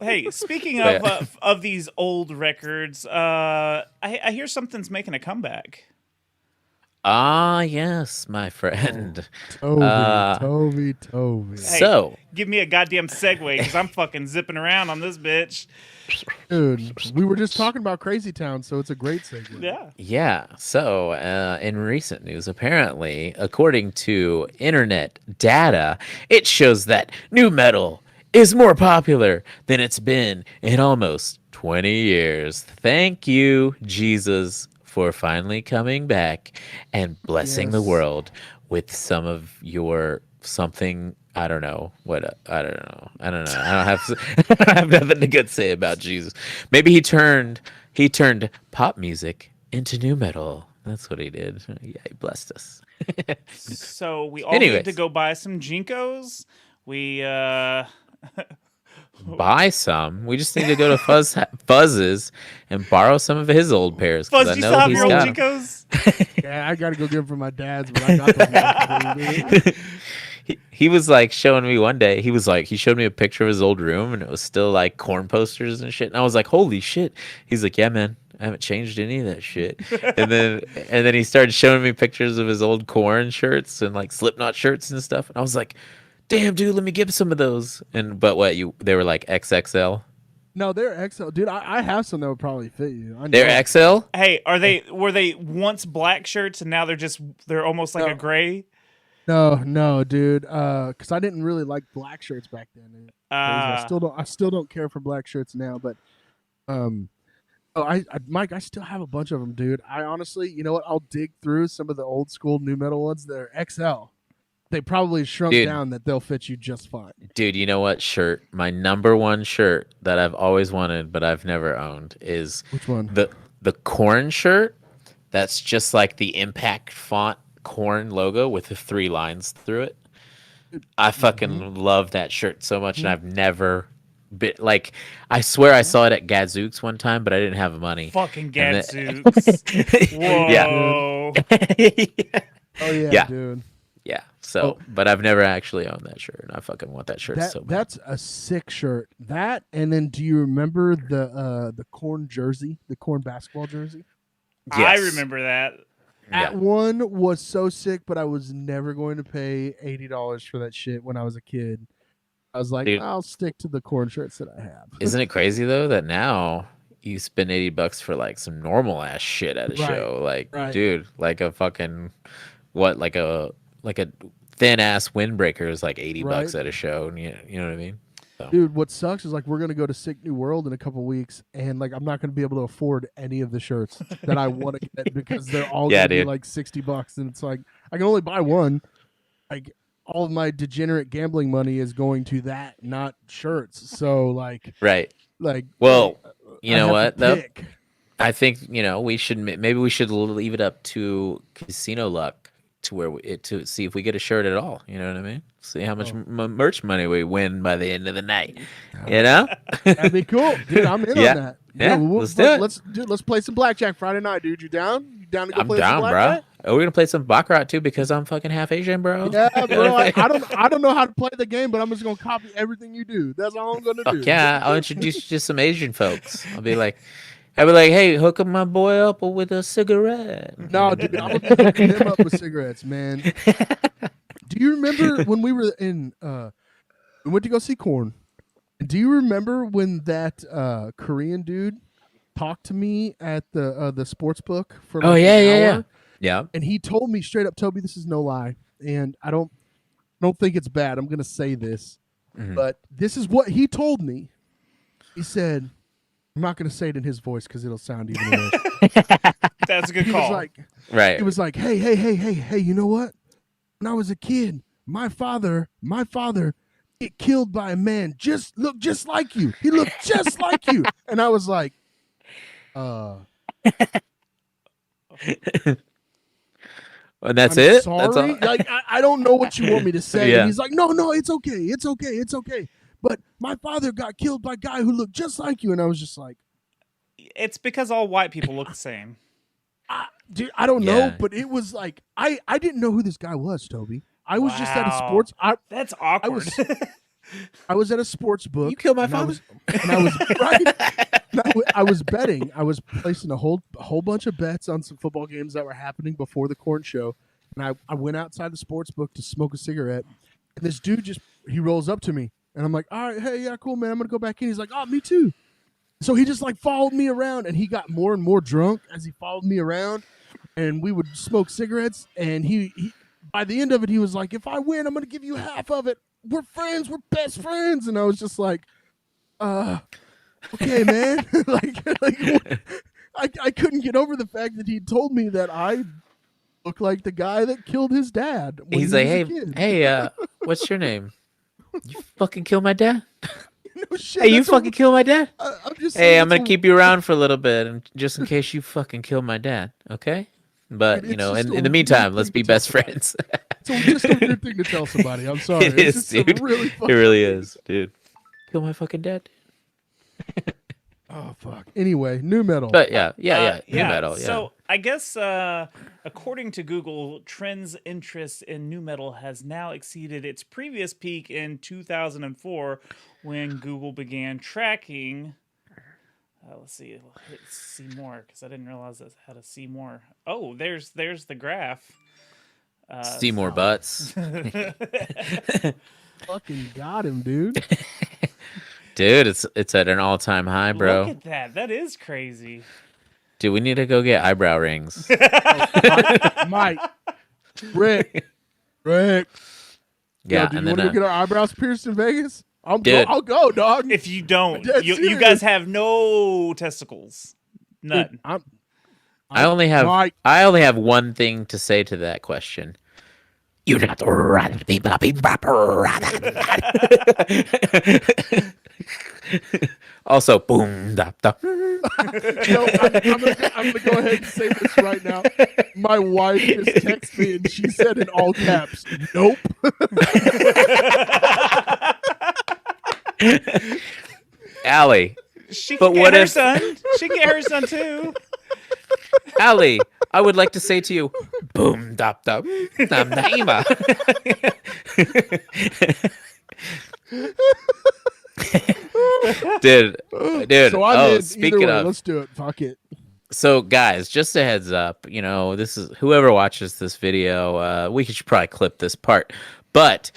Hey, speaking But of these old records, I hear something's making a comeback. yes, my Oh, friend. Toby, Uh, Toby, Toby. Hey, so give me a goddamn segue because I'm fucking zipping around on this bitch. Dude, we were just talking about Crazy Town, so it's a great segue. Yeah. Yeah. So, in recent news, apparently, according to internet data, it shows that new metal is more popular than it's been in almost 20 years. Thank you, Jesus, for finally coming back and blessing the Yes. world with some of your something. I don't know what. I don't know. I don't know. I don't have. I have nothing to good say about Jesus. Maybe he turned pop music into new metal. That's what he did. Yeah, he blessed us. So we all need to Anyways, go buy some Jinkos. We buy some. We just need to go to Fuzz's and borrow some of his old pairs because Fuzz, I do you still know have he's your old got them. Jinkos? Yeah, I got to go get them from my dad's, but I got those motherfuckers, dude. He was like showing me one day. He showed me a picture of his old room and it was still like corn posters and shit. And I was like, holy shit. He's like, yeah, man. I haven't changed any of that shit. And then he started showing me pictures of his old corn shirts and like Slipknot shirts and stuff. And I was like, damn, dude, let me get some of those. And but what you they were like XXL. No, they're XL. Dude, I have some that would probably fit you. I They're know it. XL? Hey, were they once black shirts and now they're almost like a No, gray? no, dude. Because I didn't really like black shirts back then. It's crazy. Uh I still don't care for black shirts now. But um, oh, Mike, I still have a bunch of them, dude. I honestly, you know what? I'll dig through some of the old school new metal ones that are XL. They probably shrunk Dude, down that they'll fit you just fine. dude, you know what shirt? My number one shirt that I've always wanted but I've never owned is Which one? the corn shirt that's just like the impact font corn logo with the three lines through it. I Mm-hmm. fucking love that shirt so much and I've never been like I swear I saw it at Gadzooks one time but I didn't have money. fucking And Gadzooks. Jesus, yeah. dude. Whoa. Oh yeah, Yeah. dude. Yeah. Oh, So, but I've never actually owned that shirt and I fucking want that shirt so bad. that's a sick shirt. That and then do you remember the corn jersey, the corn basketball jersey? I Yes. remember that. Yeah. That one was so sick, but I was never going to pay $80 for that shit when I was a kid. I was like, Dude, I'll stick to the corn shirts that I have. isn't it crazy though that now you spend $80 for like some normal ass shit at a Right, show? Like, right. dude, like a fucking what, like a thin ass windbreaker is like $80 Right. at a show. And you know what I mean? So Dude, what sucks is like we're gonna go to Sick New World in a couple weeks, and like I'm not gonna be able to afford any of the shirts that I want to get because they're all yeah, gonna be dude. like $60, and it's like I can only buy one. Like all of my degenerate gambling money is going to that, not shirts. So Right. like Well, you I know have to what though? pick. I think we should maybe we should leave it up to casino luck to to see if we get a shirt at all. You know what I mean? See how much Oh, merch money we win by the end of the night. You God. know? That'd be cool, dude. I'm in on Yeah. that. Yeah, Yeah. Let's do it. let's play some blackjack Friday night, dude. You down? You down to go I'm play some down, bro. blackjack? Oh, we're gonna play some baccarat too because I'm fucking half Asian, bro. Yeah, bro. I don't know how to play the game, but I'm just gonna copy everything you do. That's all I'm gonna Fuck do. yeah! I'll introduce you to some Asian folks. I'll be like, hey, hook up my boy up with a cigarette. No, dude, I'm gonna be hooking him up with cigarettes, man. Do you remember when we were in we went to go see Corn? Do you remember when that Korean dude talked to me at the sports book for Oh like yeah, an yeah, yeah, hour? yeah. And he told me straight up, Toby, this is no lie, and I don't think it's bad. I'm gonna say this, Mhm. but this is what he told me. He said, I'm not gonna say it in his voice because it'll sound even worse. That's a good He was call. like, Right. hey, you know what? When I was a kid, my father get killed by a man looked just like you. He looked just like you. And I was like, And I'm that's it. sorry. That's all. Like I don't know what you want me to say. Yeah. And he's like, no, it's okay. It's okay. It's okay. But my father got killed by a guy who looked just like you. And I was just like, It's because all white people look the same. dude, I don't know, Yeah. but it was like I didn't know who this guy was, Toby. I was just at a Wow. sports. That's I awkward. was I was at a sports book. You killed my and I father? was- and I was right. And I was betting. I was placing a whole bunch of bets on some football games that were happening before the corn show. And I went outside the sports book to smoke a cigarette. And this dude he rolls up to me. And I'm like, all right, hey, yeah, cool, man. I'm going to go back in. He's like, oh, me too. So he just like followed me around, and he got more and more drunk as he followed me around. And we would smoke cigarettes. And he by the end of it, he was like, if I win, I'm going to give you half of it. We're friends. We're best friends. And I was just like, okay, man. I couldn't get over the fact that he told me that I look like the guy that killed his dad. When He's he like, was a kid. hey, what's your name? You fucking kill my dad? No shit, Hey, you that's fucking kill my dad? I'm just Hey, saying I'm gonna it's keep you around for a little bit, and just in case you fucking kill my dad, okay? But Dude, you it's know, just in a the meantime, weird let's thing be to tell best somebody. friends. It's just a weird thing to tell somebody. I'm sorry. It It's is, just a dude. really It fucking really is, dude. Kill my fucking dad. Oh fuck. Anyway, new metal. But yeah, new metal. Yeah. So I guess according to Google, Trend's interest in new metal has now exceeded its previous peak in 2004 when Google began tracking. Let's see. Hit see more because I didn't realize that had a see more. Oh, there's the graph. See more butts, Fucking got him, dude. dude. It's at an all-time high, bro. Look at that. That is crazy. Dude, we need to go get eyebrow rings. Mike. Rick. Yeah, Yo, do you and want to then go get our eyebrows pierced in Vegas? Dude. I'll go, dog. If you don't, Dead you serious. guys have no testicles. None. Dude, I only have Mike. one thing to say to that question. You not run me, Bobby. Also, boom, da, da. No, I'm gonna go ahead and say this right now. My wife just texted me and she said in all caps, "Nope." Allie, She But can get what her if- son. She can get her son too. Allie, I would like to say to you, boom, da, da, da, naima. dude. So I'm in. Speaking Either way, of, let's do it. Fuck it. so guys, just a heads up, you know, this is whoever watches this video, we should probably clip this part, but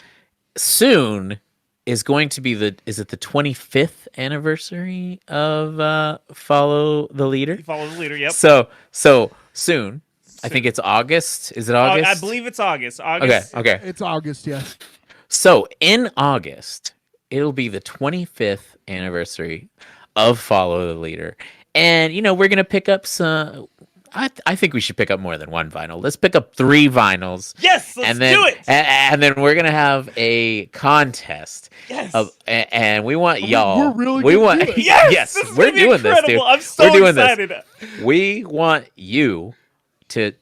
soon is going to be the 25th anniversary of Follow the Leader. You follow the leader. Yep. So soon. I think it's August. Is it August? I believe it's August. Okay. It's August, yes. So in August, it'll be the 25th anniversary of Follow the Leader. And, you know, we're going to pick up some. I think we should pick up more than one vinyl. Let's pick up 3 vinyls. Yes, let's and then, do it. And then we're going to have a contest. Yes. And we want y'all. We're really we gonna want, do it. Yes, this is we're gonna be doing this, dude. incredible. I'm so we're doing excited. This. We want you to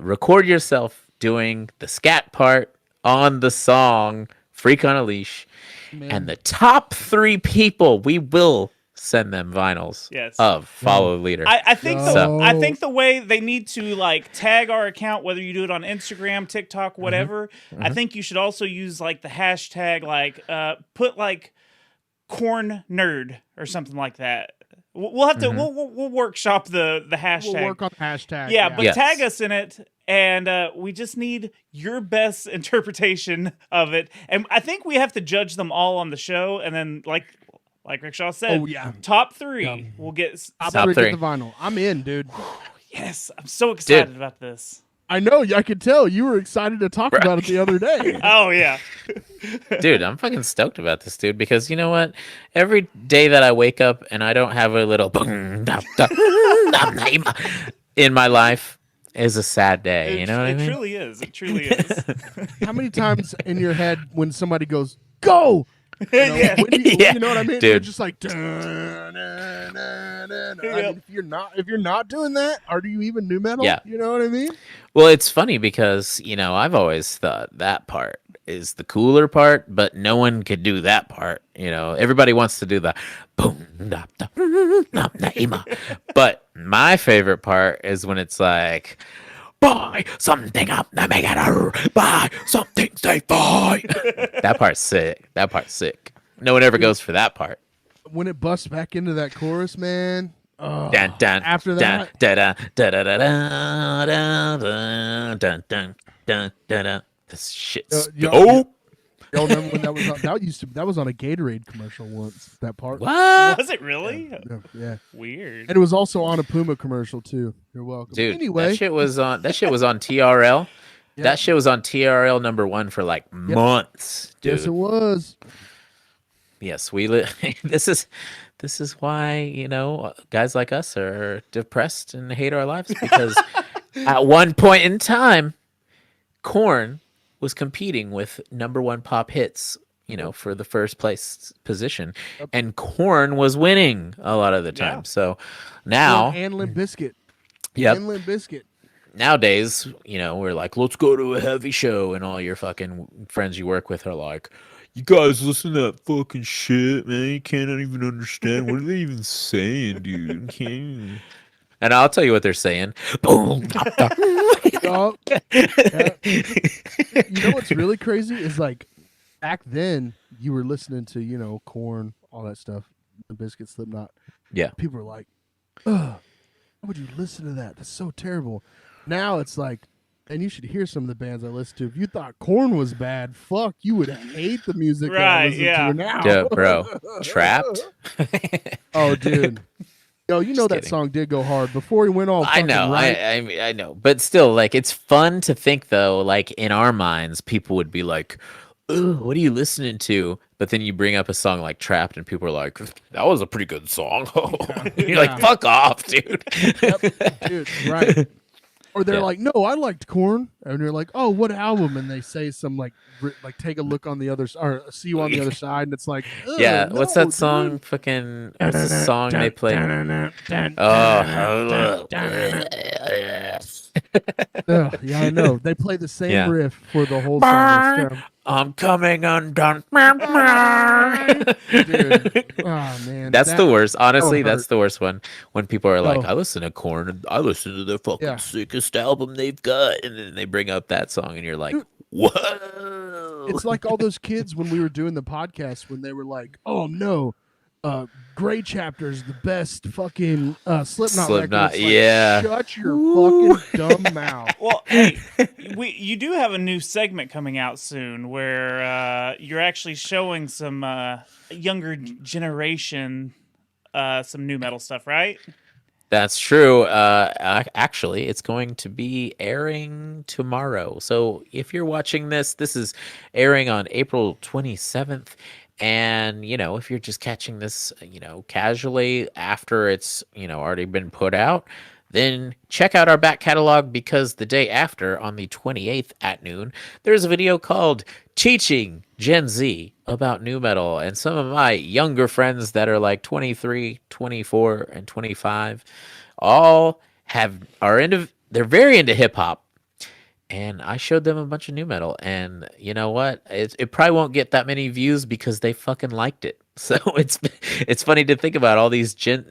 record yourself doing the scat part on the song Freak on a Leash. Man. And the top 3 people, we will send them vinyls Yes. of Follow the Leader. I think So- I think the way they need to like tag our account, whether you do it on Instagram, TikTok, whatever. I think you should also use like the hashtag, like put like corn nerd or something like that. We'll have to we'll workshop the hashtag. We'll work on the hashtag. Yeah, but Yes. tag us in it, and we just need your best interpretation of it. And I think we have to judge them all on the show, and then like Rickshaw said, Oh, yeah. top 3 will get. I'll Top probably 3. get the vinyl. I'm in, dude. Yes, I'm so excited Dude. about this. I know. I could tell you were excited to talk about it the other day. Oh yeah, Dude, I'm fucking stoked about this, dude, because you know what? Every day that I wake up and I don't have a little boom, da, da, da, da, in my life is a sad day. You know what I mean? It truly is. It truly is. How many times in your head when somebody goes, "Go," you know, Yeah. when you, Yeah. you know what I mean? Dude. You're just like, dun, dun, dun, dun, dun. I mean, if you're not doing that, are you even new metal? Yeah. You know what I mean? Well, it's funny because, you know, I've always thought that part is the cooler part, but no one could do that part. You know, everybody wants to do the boom, da, da, da, da, ima. But my favorite part is when it's like, buy something up to make it buy something safe, buy. That part's sick. That part's sick. No one ever goes for that part. When it busts back into that chorus, man. Dun, dun, After dun, that, dun, dun, dun, dun, dun, dun, dun, dun, dun, dun, dun, dun. This shit's dope. y'all remember when that was on? That was on a Gatorade commercial once. That part. What? Was it really? Yeah. Weird. And it was also on a Puma commercial too. You're welcome. Dude, Anyway, that shit was on TRL. Yep. That shit was on TRL #1 for like months, dude. Yes, it was. Yes, this is why, guys like us are depressed and hate our lives because at one point in time, Korn was competing with #1 pop hits, for the first place position, and Korn was winning a lot of the time. Yeah. So now, And Limp Bizkit. yep. And Limp Bizkit. Nowadays, we're like, let's go to a heavy show, and all your fucking friends you work with are like, you guys listen to that fucking shit, man. You can't even understand. What are they even saying, dude? Can't... And I'll tell you what they're saying. Boom. Oh, yeah. You know what's really crazy is like back then you were listening to Korn, all that stuff, the Biscuit, Slipknot. Yeah. People were like, "Ugh, why would you listen to that? That's so terrible." Now it's like, and you should hear some of the bands I listen to. If you thought Korn was bad, fuck, you would hate the music that I Right, listen yeah. to now. Yeah, bro. Trapped? Oh, dude. Yo, you know Just that kidding. song did go hard before he went all. I know, right. I know, but still, like, it's fun to think though. Like in our minds, people would be like, "Ugh, what are you listening to?" But then you bring up a song like "Trapped," and people are like, "That was a pretty good song." You're like, "Fuck off, dude." Yep, dude, right. Or they're Yeah. like, "No, I liked Korn," and you're like, "Oh, what album?" And they say some like take a look on the other or see you on the other side, and it's like, Yeah, no, what's that dude. song? Fucking, what's the song they play? Oh, Ugh, yeah, I know. They play the same Yeah. riff for the whole song. It's I'm coming undone. dude, oh man, That's the worst. Honestly, hurt. that's the worst one. When people are like, Oh. I listen to Korn, and I listen to the fucking Yeah. sickest album they've got, and then they bring up that song, and you're like, Dude. whoa. It's like all those kids when we were doing the podcast when they were like, "Oh no, Gray Chapter's the best fucking Slipknot record." Slipknot, It's like, yeah. Shut your fucking dumb mouth. Well, hey, you do have a new segment coming out soon where you're actually showing some younger generation some new metal stuff, right? That's true. Actually, it's going to be airing tomorrow. So if you're watching this, this is airing on April 27th. And, if you're just catching this, casually after it's, already been put out, then check out our back catalog because the day after, on the 28th at noon, there's a video called Teaching Gen Z about new metal. And some of my younger friends that are like 23, 24, and 25 all they're very into hip hop. And I showed them a bunch of new metal, and you know what? It probably won't get that many views because they fucking liked it. So it's funny to think about all these Gen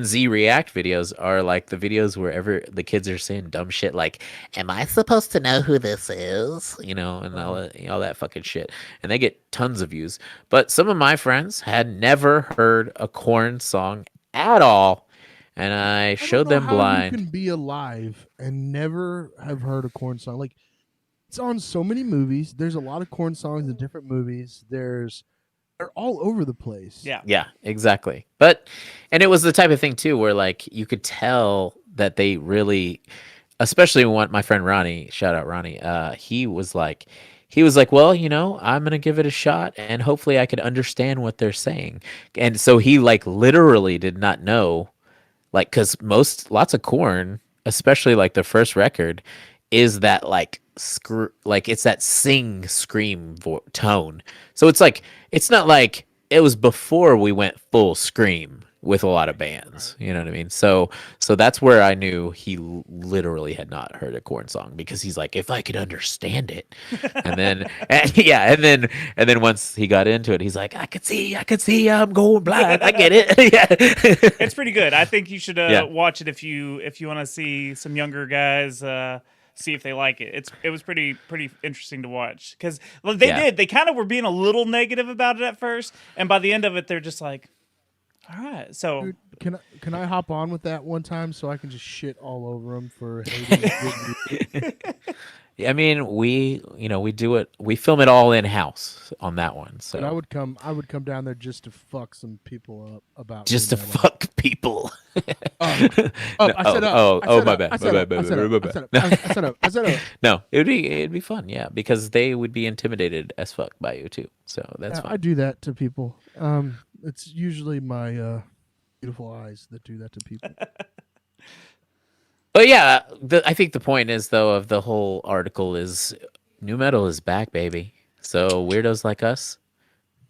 Z React videos are like the videos wherever the kids are saying dumb shit like, "Am I supposed to know who this is?" And all that fucking shit, and they get tons of views. But some of my friends had never heard a Korn song at all. And I showed don't know them how Blind. You can be alive and never have heard a Korn song. Like, it's on so many movies. There's a lot of Korn songs in different movies. They're all over the place. Yeah. Yeah, exactly. And it was the type of thing too, where like you could tell that they really, especially when my friend Ronnie, shout out Ronnie, he was like, well, I'm gonna give it a shot, and hopefully I could understand what they're saying. And so he like literally did not know. Like, because lots of Korn, especially like the first record, is that like it's that sing scream tone. So it's like it's not like it was before we went full scream with a lot of bands. You know what I mean? So that's where I knew he literally had not heard a Korn song because he's like, if I could understand it, and then once he got into it, he's like, I could see, I'm going blind. I get it. Yeah, It's pretty good. I think you should watch it if you want to see some younger guys see if they like it. It was pretty interesting to watch because they kind of were being a little negative about it at first, and by the end of it, they're just like, all right. So Dude, can I hop on with that one time so I can just shit all over them for hating? I mean, we do it. We film it all in house on that one. So But I would come down there just to fuck some people up about just to new metal. fuck people. I said my bad. I said up. No, it'd be fun, yeah, because they would be intimidated as fuck by you too. So that's fun. I do that to people. It's usually my beautiful eyes that do that to people. But yeah, I think the point is though of the whole article is new metal is back, baby. So weirdos like us,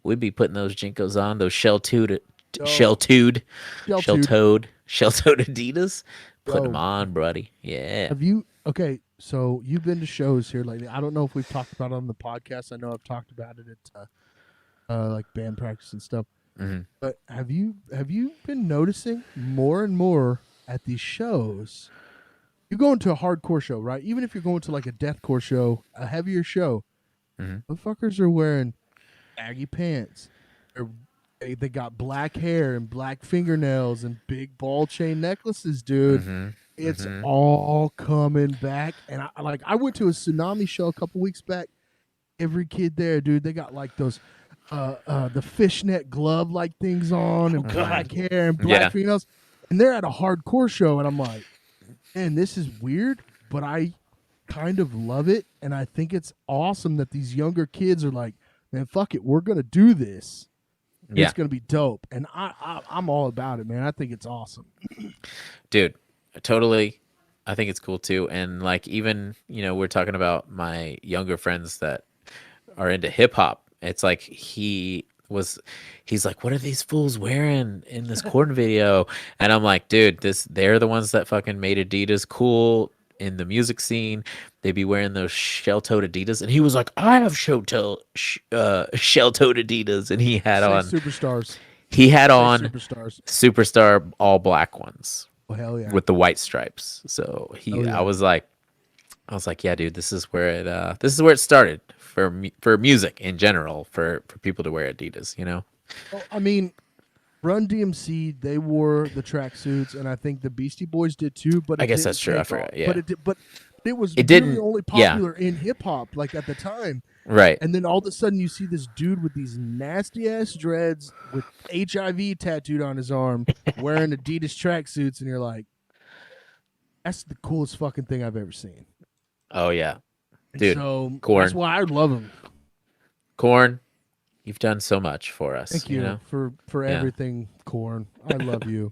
we'd be putting those Jinkos on, those shell-toed Adidas. Put them on, buddy. Yeah. Have you? Okay, so you've been to shows here lately. I don't know if we've talked about it on the podcast. I know I've talked about it at like band practice and stuff. Mm-hmm. But have you been noticing more and more at these shows? You go into a hardcore show, right? Even if you're going to like a deathcore show, a heavier show, motherfuckers are wearing baggy pants. They got black hair and black fingernails and big ball chain necklaces, dude. It's all coming back. And I went to a Tsunami show a couple weeks back. Every kid there, dude, they got like those the fishnet glove like things on and black hair and black fingernails. And they're at a hardcore show, and I'm like, man, this is weird, but I kind of love it, and I think it's awesome that these younger kids are like, man, fuck it, we're gonna do this. Yeah. It's gonna be dope, and I'm all about it, man. I think it's awesome, dude. Totally, I think it's cool too. And like, even we're talking about my younger friends that are into hip hop. It's like he's like, what are these fools wearing in this Korn video? And I'm like, dude, they're the ones that fucking made Adidas cool in the music scene. They be wearing those shell-toed Adidas. And he was like, I have shell-toed Adidas. And he had on Superstars. He had on Superstar all black ones. Oh, hell yeah. With the white stripes. So I was like, yeah, dude, this is where it started for music in general, for people to wear Adidas, Well, I mean, Run DMC, they wore the tracksuits, and I think the Beastie Boys did too. But I guess that's true. I forgot. Yeah, but it was really only popular in hip hop, like at the time. Right. And then all of a sudden, you see this dude with these nasty ass dreads with HIV tattooed on his arm, wearing Adidas tracksuits, and you're like, that's the coolest fucking thing I've ever seen. Oh yeah, dude. So Korn. That's why I love him. Korn, you've done so much for us. Thank you for everything, Korn. I love you.